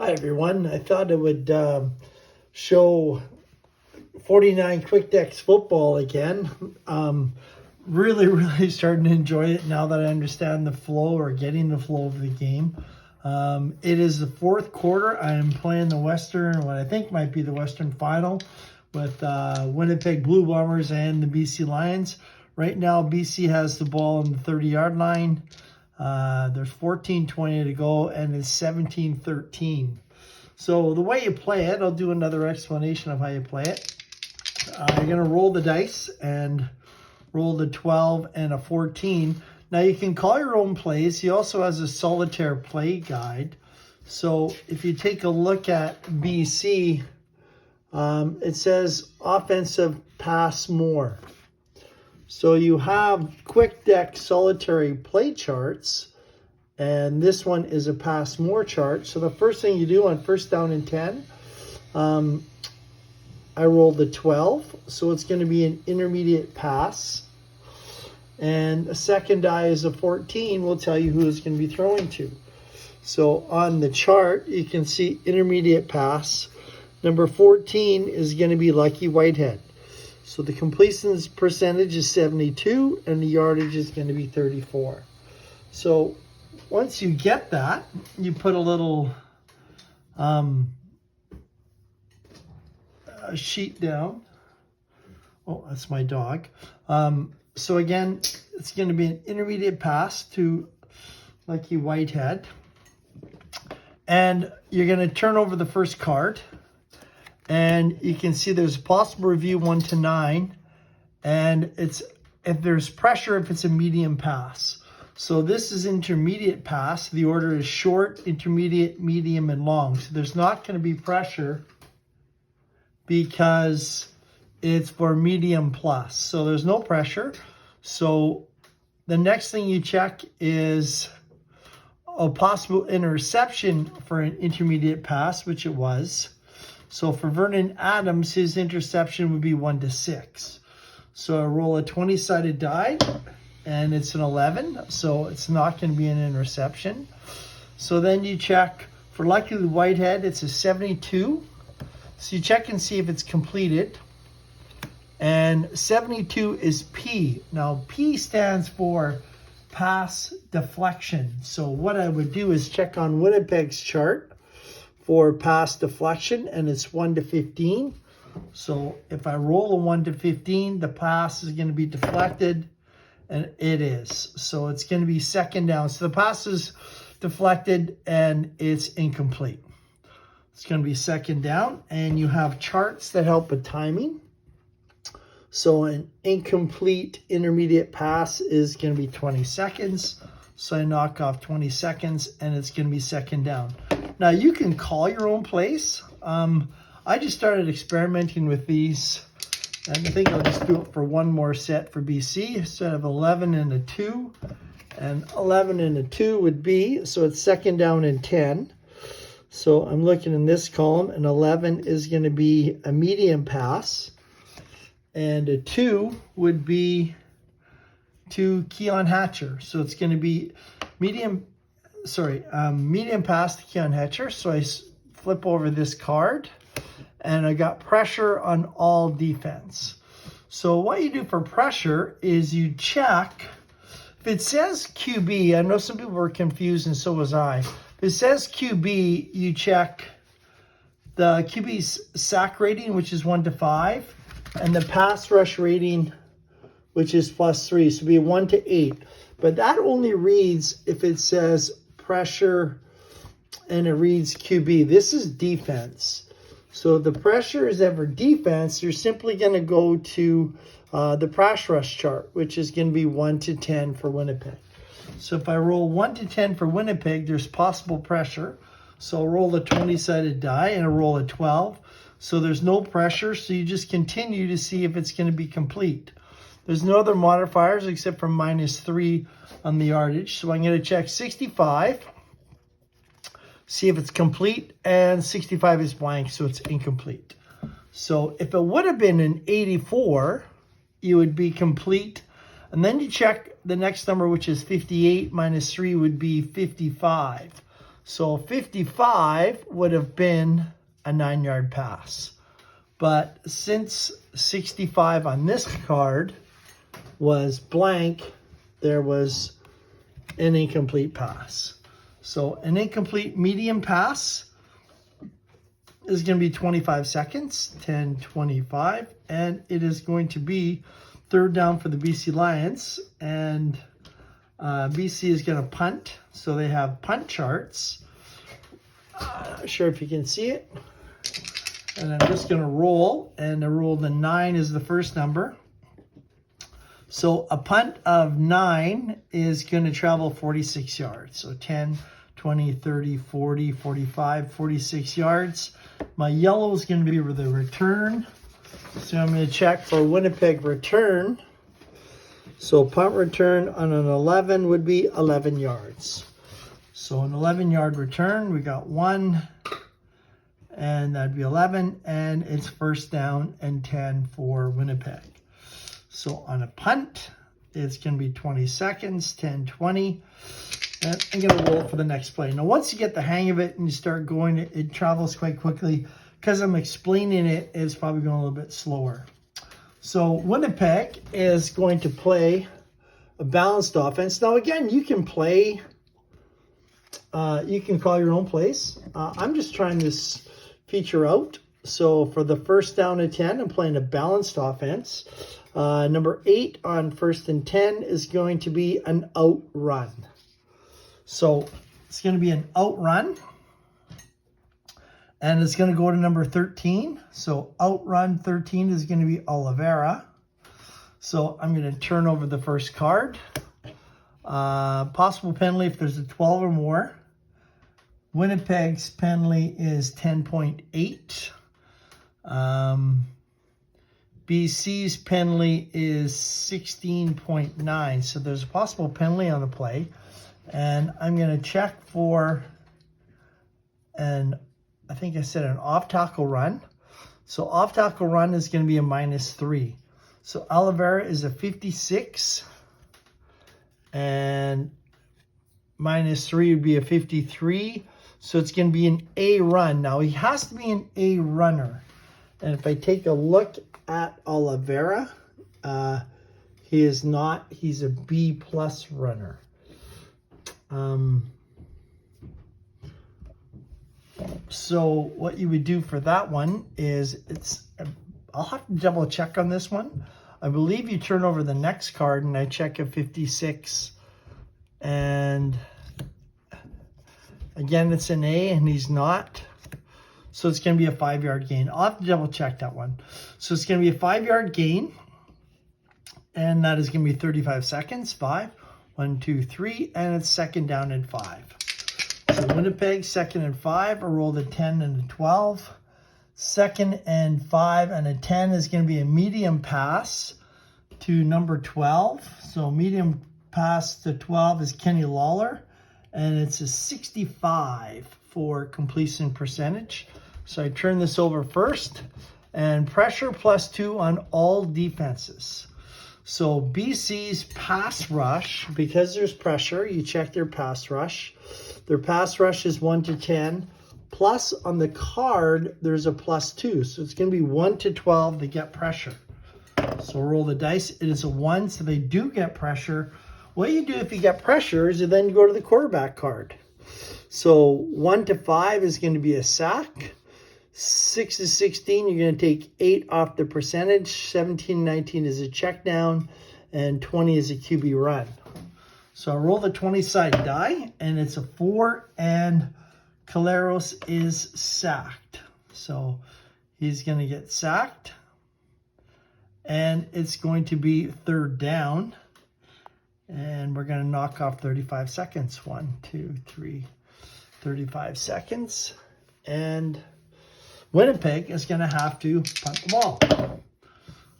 Hi everyone. I thought it would show 49 Quick Decks football again. Really starting to enjoy it now that I understand the flow or getting the flow of the game. It is the fourth quarter. I am playing the Western, what I think might be the Western Final with Winnipeg Blue Bombers and the BC Lions. Right now, BC has the ball on the 30-yard line. There's 14:20 to go, and it's 17-13. So the way you play it, I'll do another explanation of how you play it. You're going to roll the dice and roll the 12 and a 14. Now you can call your own plays. He also has a solitaire play guide. So if you take a look at BC, it says offensive pass more. So you have Quick Deck solitary play charts, and this one is a pass more chart. So the first thing you do on first down and 10, I roll the 12, so it's going to be an intermediate pass. And the second die is a 14, will tell you who it's going to be throwing to. So on the chart, you can see intermediate pass. Number 14 is going to be Lucky Whitehead. So the completion percentage is 72, and the yardage is going to be 34. So once you get that, you put a little sheet down. Oh, that's my dog. So again, it's going to be an intermediate pass to Lucky Whitehead. And you're going to turn over the first card. And you can see there's a possible review 1 to 9. And it's if there's pressure, if it's a medium pass. So this is intermediate pass. The order is short, intermediate, medium, and long. So there's not going to be pressure because it's for medium plus. So there's no pressure. So the next thing you check is a possible interception for an intermediate pass, which it was. So for Vernon Adams, his interception would be 1 to 6. So I roll a 20-sided die, and it's an 11, so it's not going to be an interception. So then you check for Lucky Whitehead, it's a 72. So you check and see if it's completed. And 72 is P. Now P stands for pass deflection. So what I would do is check on Winnipeg's chart for pass deflection, and it's 1 to 15. So if I roll a 1 to 15, the pass is going to be deflected, and it is. So it's going to be second down. So the pass is deflected, and it's incomplete. It's going to be second down, and you have charts that help with timing. So an incomplete intermediate pass is going to be 20 seconds. So I knock off 20 seconds, and it's going to be second down. Now, you can call your own plays. I just started experimenting with these, and I think I'll just do it for one more set for BC. Instead of 11 and a 2, and 11 and a 2 would be, so it's second down and 10. So I'm looking in this column, and 11 is going to be a medium pass, and a 2 would be to Keon Hatcher. So it's going to be medium pass to Keon Hatcher. So I flip over this card, and I got pressure on all defense. So what you do for pressure is you check. If it says QB, I know some people were confused, and so was I. If it says QB, you check the QB's sack rating, which is 1 to 5, and the pass rush rating, which is +3, so it'd be 1 to 8. But that only reads if it says pressure and it reads QB. This is defense. So the pressure is ever defense. You're simply going to go to the pass rush chart, which is going to be 1 to 10 for Winnipeg. So if I roll 1 to 10 for Winnipeg, there's possible pressure. So I'll roll a 20-sided die, and I roll a 12. So there's no pressure, so you just continue to see if it's going to be complete. There's no other modifiers except for -3 on the yardage. So I'm going to check 65, see if it's complete, and 65 is blank, so it's incomplete. So if it would have been an 84, you would be complete. And then you check the next number, which is 58 -3 would be 55. So 55 would have been a 9-yard pass. But since 65 on this card was blank, there was an incomplete pass. So an incomplete medium pass is going to be 25 seconds, 10:25, and it is going to be third down for the BC Lions, and BC is going to punt. So they have punt charts. Not sure if you can see it. And I'm just going to roll, and the 9 is the first number. So a punt of 9 is going to travel 46 yards. So 10, 20, 30, 40, 45, 46 yards. My yellow is going to be the return. So I'm going to check for Winnipeg return. So punt return on an 11 would be 11 yards. So an 11-yard return, we got 1, and that'd be 11, and it's first down and 10 for Winnipeg. So on a punt, it's going to be 20 seconds, 10, 20. And I'm going to roll for the next play. Now, once you get the hang of it and you start going, it travels quite quickly. Because I'm explaining it, it's probably going a little bit slower. So Winnipeg is going to play a balanced offense. Now, again, you can play, you can call your own plays. I'm just trying this feature out. So for the first down and 10, I'm playing a balanced offense. Number 8 on first and 10 is going to be an out run. So it's going to be an out run. And it's going to go to number 13. So out run 13 is going to be Oliveira. So I'm going to turn over the first card. Possible penalty if there's a 12 or more. Winnipeg's penalty is 10.8. BC's penalty is 16.9. So there's a possible penalty on the play. And I'm going to check for I think I said an off-tackle run. So off-tackle run is going to be a -3. So Oliveira is a 56. And -3 would be a 53. So it's going to be an A run. Now, he has to be an A runner. And if I take a look at Oliveira, he is not. He's a B+ runner. So what you would do for that one is I'll have to double check on this one. I believe you turn over the next card and I check a 56, and again, it's an A and he's not. So it's going to be a 5-yard gain. I'll have to double check that one. So it's going to be a 5-yard gain, and that is going to be 35 seconds. 5, 1, 2, 3, and it's second down and 5. So Winnipeg, 2nd and 5, I rolled a 10 and a 12. 2nd and 5 and a 10 is going to be a medium pass to number 12. So medium pass to 12 is Kenny Lawler, and it's a 65 for completion percentage. So I turn this over first, and pressure +2 on all defenses. So BC's pass rush, because there's pressure, you check their pass rush. Their pass rush is 1 to 10. Plus on the card, there's a +2. So it's going to be 1 to 12 to get pressure. So roll the dice. It is a 1, so they do get pressure. What you do if you get pressure is you then go to the quarterback card. So 1 to 5 is going to be a sack. 6 to 16, you're going to take 8 off the percentage. 17, 19 is a check down. And 20 is a QB run. So I roll the 20-side die, and it's a 4, and Caleros is sacked. So he's going to get sacked. And it's going to be third down. And we're going to knock off 35 seconds. 1, 2, 3, 35 seconds. And Winnipeg is going to have to punt the ball.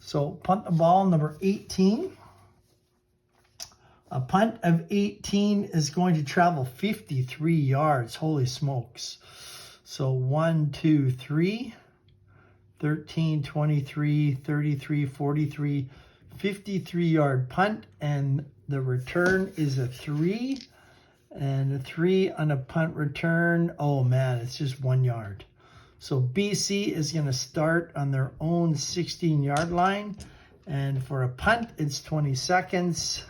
So punt the ball, number 18. A punt of 18 is going to travel 53 yards. Holy smokes. So 1, 2, 3, 13, 23, 33, 43, 53-yard punt. And the return is a 3. And a 3 on a punt return. Oh man, it's just 1 yard. So BC is going to start on their own 16-yard line. And for a punt, it's 20 seconds.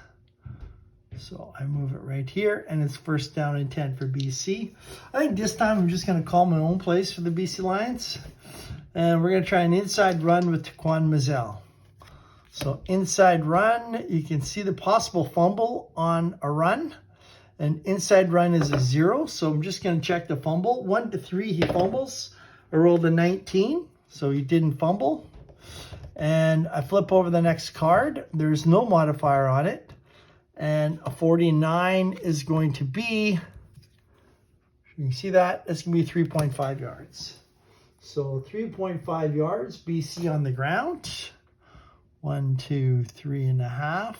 So I move it right here, and it's first down and 10 for BC. I think this time I'm just going to call my own plays for the BC Lions. And we're going to try an inside run with Taquan Mazel. So inside run, you can see the possible fumble on a run. And inside run is a 0, so I'm just going to check the fumble. 1 to 3, he fumbles. I rolled a 19, so he didn't fumble. And I flip over the next card. There's no modifier on it. And a 49 is going to be, you can see that, it's going to be 3.5 yards. So 3.5 yards, BC on the ground. 1, 2, 3.5.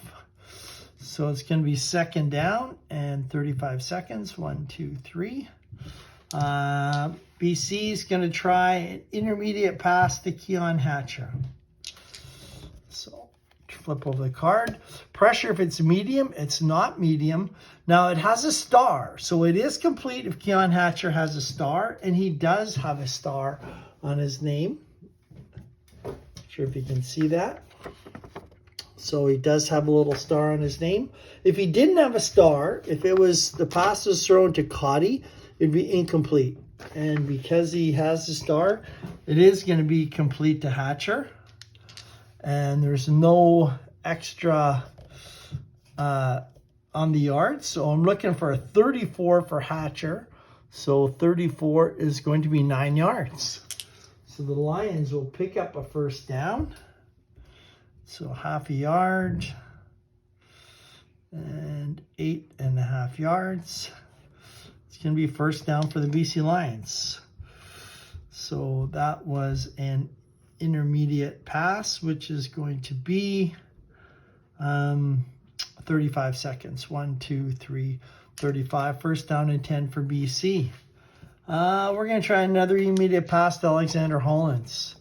So it's going to be second down and 35 seconds. 1, 2, 3. BC is going to try an intermediate pass to Keon Hatcher. So flip over the card. Pressure if it's medium, it's not medium. Now it has a star, so it is complete if Keon Hatcher has a star, and he does have a star on his name. Not sure if you can see that. So he does have a little star on his name. If he didn't have a star, if it was the pass was thrown to Cotty, it'd be incomplete. And because he has the star, it is going to be complete to Hatcher. And there's no extra on the yard. So I'm looking for a 34 for Hatcher. So 34 is going to be 9 yards. So the Lions will pick up a first down. So half a yard and 8.5 yards. It's going to be first down for the BC Lions. So that was an intermediate pass, which is going to be 35 seconds. 1, 2, 3, 35. First down and 10 for BC. We're going to try another immediate pass to Alexander Hollins.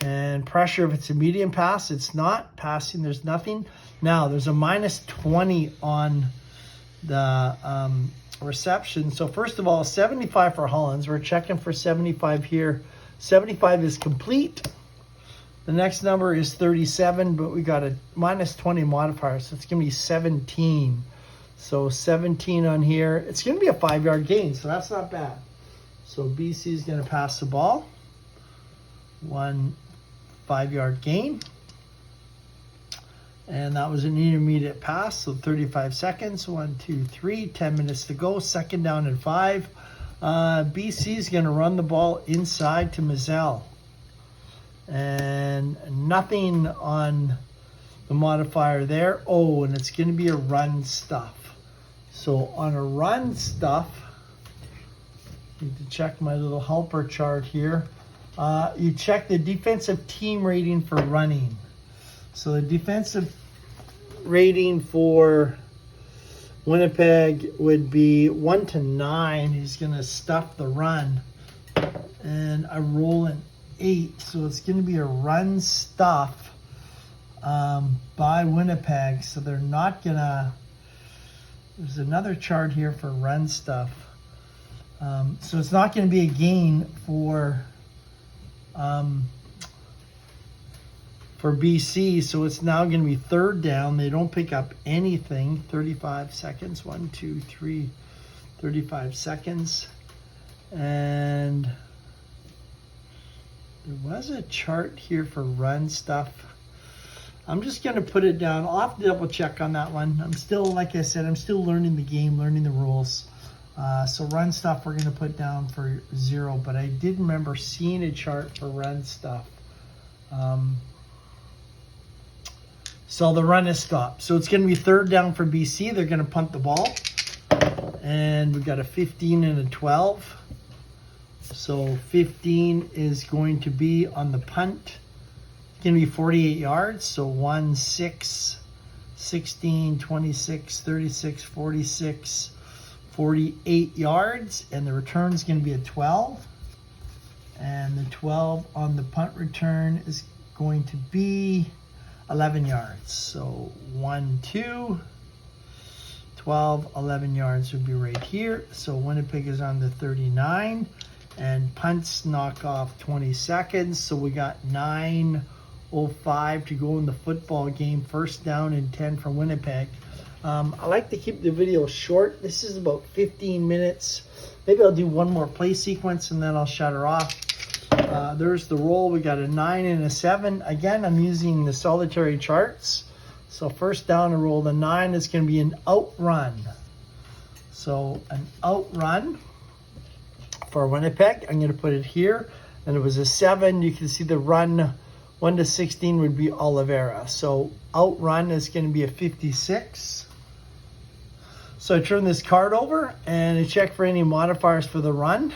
And pressure, if it's a medium pass, it's not. Passing, there's nothing. Now, there's a minus 20 on the reception. So first of all, 75 for Hollins. We're checking for 75 here. 75 is complete. The next number is 37, but we got a minus 20 modifier, so it's going to be 17. So 17 on here. It's going to be a 5-yard gain, so that's not bad. So BC is going to pass the ball. 1 5-yard gain. And that was an intermediate pass, so 35 seconds. 1, 2, 3, 10 minutes to go. Second down and 5. BC is going to run the ball inside to Mazel. And nothing on the modifier there. Oh, and it's going to be a run stuff. So on a run stuff, I need to check my little helper chart here. You check the defensive team rating for running. So the defensive rating for Winnipeg would be 1 to 9. He's going to stuff the run. And I roll an 8. So it's going to be a run stuff by Winnipeg. So they're not going to... There's another chart here for run stuff. So it's not going to be a gain for BC, so it's now going to be third down. They don't pick up anything. 35 seconds. 1, 2, 3, 35 seconds. And there was a chart here for run stuff. I'm just going to put it down. I'll have to double check on that one. I'm still, like I said, I'm still learning the game, learning the rules. So run stuff we're going to put down for 0, but I did remember seeing a chart for run stuff. So the run is stopped. So it's going to be third down for BC. They're going to punt the ball. And we've got a 15 and a 12. So 15 is going to be on the punt. It's going to be 48 yards. So 1, 6, 16, 26, 36, 46, 48 yards. And the return is going to be a 12. And the 12 on the punt return is going to be 11 yards. So 1, 2, 12, 11 yards would be right here. So Winnipeg is on the 39, and punts knock off 20 seconds. So we got 9:05 to go in the football game. First down and 10 for Winnipeg. I like to keep the video short. This is about 15 minutes. Maybe I'll do one more play sequence and then I'll shut her off. There's the roll. We got a 9 and a 7. Again, I'm using the solitary charts. So first down to roll the 9 is going to be an outrun. So an outrun for Winnipeg. I'm going to put it here. And it was a 7. You can see the run 1 to 16 would be Oliveira. So outrun is going to be a 56. So I turn this card over and I check for any modifiers for the run.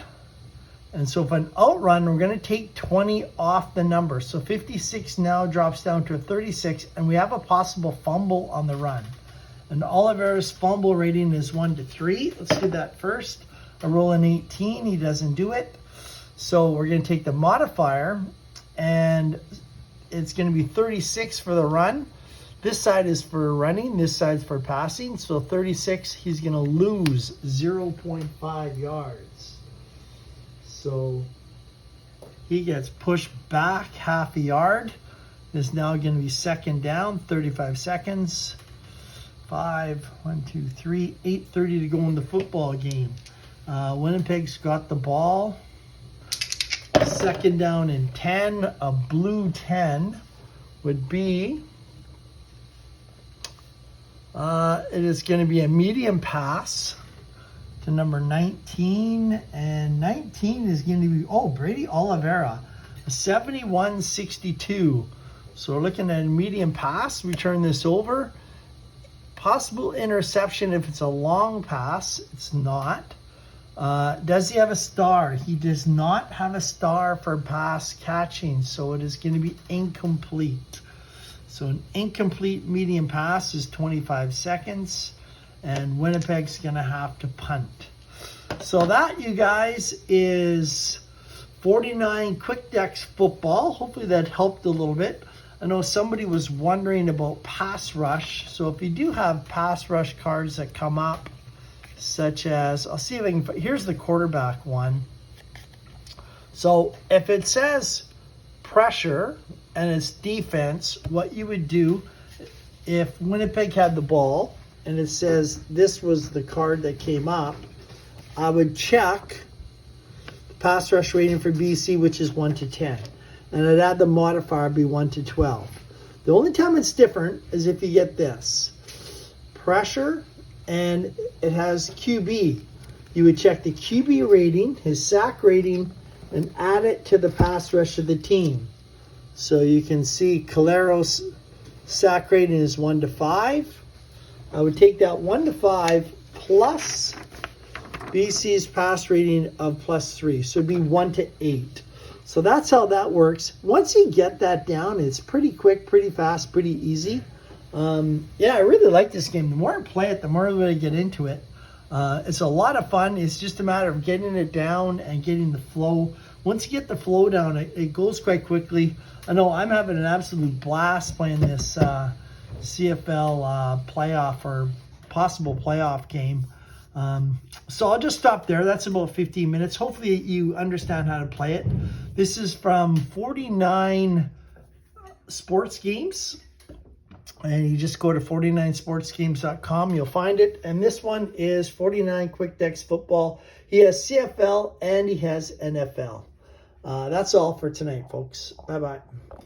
And so if an outrun, we're going to take 20 off the number. So 56 now drops down to a 36, and we have a possible fumble on the run. And Oliveira's fumble rating is 1 to 3. Let's do that first. I roll an 18. He doesn't do it. So we're going to take the modifier, and it's going to be 36 for the run. This side is for running. This side's for passing. So 36, he's going to lose 0.5 yards. So he gets pushed back half a yard. It's now going to be second down, 35 seconds. 5, 1, 2, 3, 8:30 to go in the football game. Winnipeg's got the ball. Second down and 10. A blue 10 would be, it is going to be a medium pass to number 19, and 19 is going to be, Brady Oliveira, a 71-62. So we're looking at a medium pass. We turn this over. Possible interception if it's a long pass. It's not. Does he have a star? He does not have a star for pass catching, so it is going to be incomplete. So an incomplete medium pass is 25 seconds. And Winnipeg's going to have to punt. So that, you guys, is 49 Quick Decks football. Hopefully that helped a little bit. I know somebody was wondering about pass rush. So if you do have pass rush cards that come up, such as, I'll see if I can, here's the quarterback one. So if it says pressure and it's defense, what you would do if Winnipeg had the ball, and it says this was the card that came up, I would check the pass rush rating for BC, which is 1 to 10. And I'd add the modifier, be 1 to 12. The only time it's different is if you get this. Pressure, and it has QB. You would check the QB rating, his sack rating, and add it to the pass rush of the team. So you can see Calero's sack rating is 1 to 5. I would take that 1 to 5 plus BC's pass rating of +3. So it'd be 1 to 8. So that's how that works. Once you get that down, it's pretty quick, pretty fast, pretty easy. Yeah, I really like this game. The more I play it, the more I get into it. It's a lot of fun. It's just a matter of getting it down and getting the flow. Once you get the flow down, it goes quite quickly. I know I'm having an absolute blast playing this CFL playoff or possible playoff game. So I'll just stop there. That's about 15 minutes. Hopefully you understand how to play it. This is from 49 Sports Games. And you just go to 49sportsgames.com. You'll find it. And this one is 49 Quick Decks Football. He has CFL and he has NFL. That's all for tonight, folks. Bye-bye.